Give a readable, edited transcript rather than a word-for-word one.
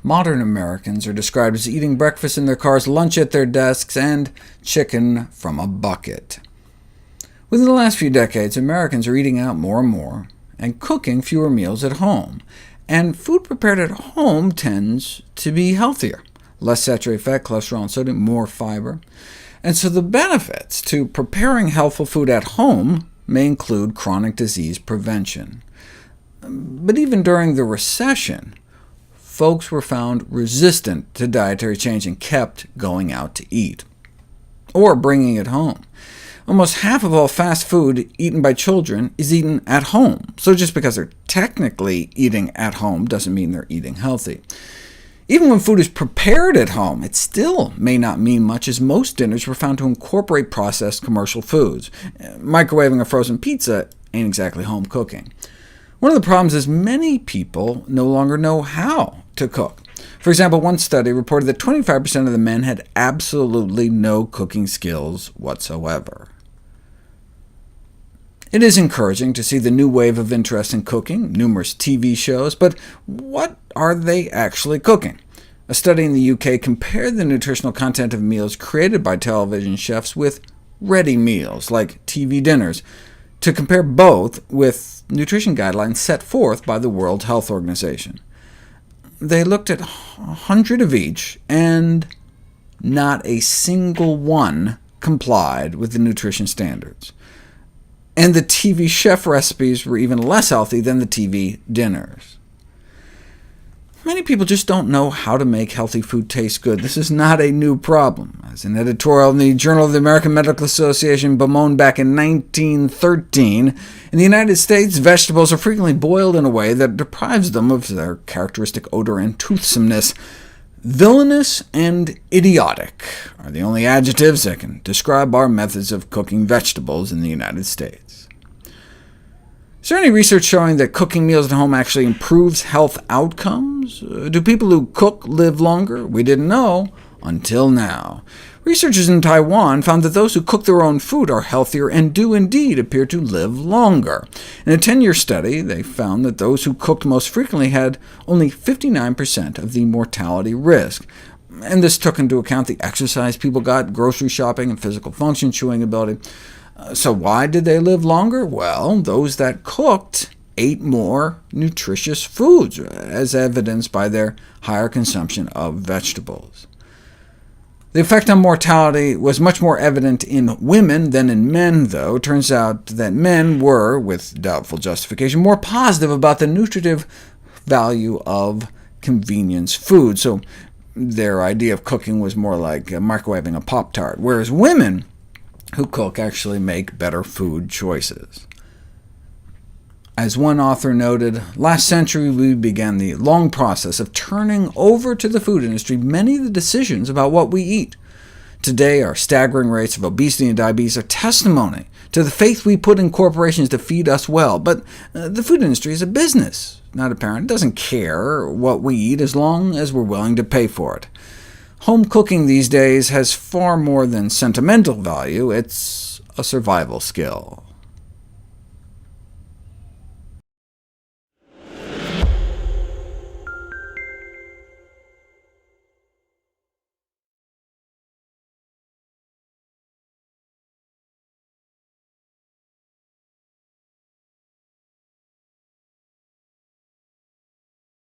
Modern Americans are described as eating breakfast in their cars, lunch at their desks, and chicken from a bucket. Within the last few decades, Americans are eating out more and more, and cooking fewer meals at home. And food prepared at home tends to be healthier. Less saturated fat, cholesterol, and sodium, more fiber. And so the benefits to preparing healthful food at home may include chronic disease prevention. But even during the recession, folks were found resistant to dietary change and kept going out to eat, or bringing it home. Almost half of all fast food eaten by children is eaten at home, so just because they're technically eating at home doesn't mean they're eating healthy. Even when food is prepared at home, it still may not mean much, as most dinners were found to incorporate processed commercial foods. Microwaving a frozen pizza ain't exactly home cooking. One of the problems is many people no longer know how to cook. For example, one study reported that 25% of the men had absolutely no cooking skills whatsoever. It is encouraging to see the new wave of interest in cooking, numerous TV shows, but what are they actually cooking? A study in the UK compared the nutritional content of meals created by television chefs with ready meals, like TV dinners, to compare both with nutrition guidelines set forth by the World Health Organization. They looked at 100 of each, and not a single one complied with the nutrition standards. And the TV chef recipes were even less healthy than the TV dinners. Many people just don't know how to make healthy food taste good. This is not a new problem. As an editorial in the Journal of the American Medical Association bemoaned back in 1913, in the United States, vegetables are frequently boiled in a way that deprives them of their characteristic odor and toothsomeness. Villainous and idiotic are the only adjectives that can describe our methods of cooking vegetables in the United States. Is there any research showing that cooking meals at home actually improves health outcomes? Do people who cook live longer? We didn't know until now. Researchers in Taiwan found that those who cook their own food are healthier and do indeed appear to live longer. In a 10-year study, they found that those who cooked most frequently had only 59% of the mortality risk. And this took into account the exercise people got, grocery shopping, and physical function, chewing ability. So why did they live longer? Well, those that cooked ate more nutritious foods, as evidenced by their higher consumption of vegetables. The effect on mortality was much more evident in women than in men, though. It turns out that men were, with doubtful justification, more positive about the nutritive value of convenience food, so their idea of cooking was more like microwaving a Pop-Tart, whereas women who cook actually make better food choices. As one author noted, last century we began the long process of turning over to the food industry many of the decisions about what we eat. Today, our staggering rates of obesity and diabetes are testimony to the faith we put in corporations to feed us well. But the food industry is a business, not a parent. It doesn't care what we eat as long as we're willing to pay for it. Home cooking these days has far more than sentimental value. It's a survival skill.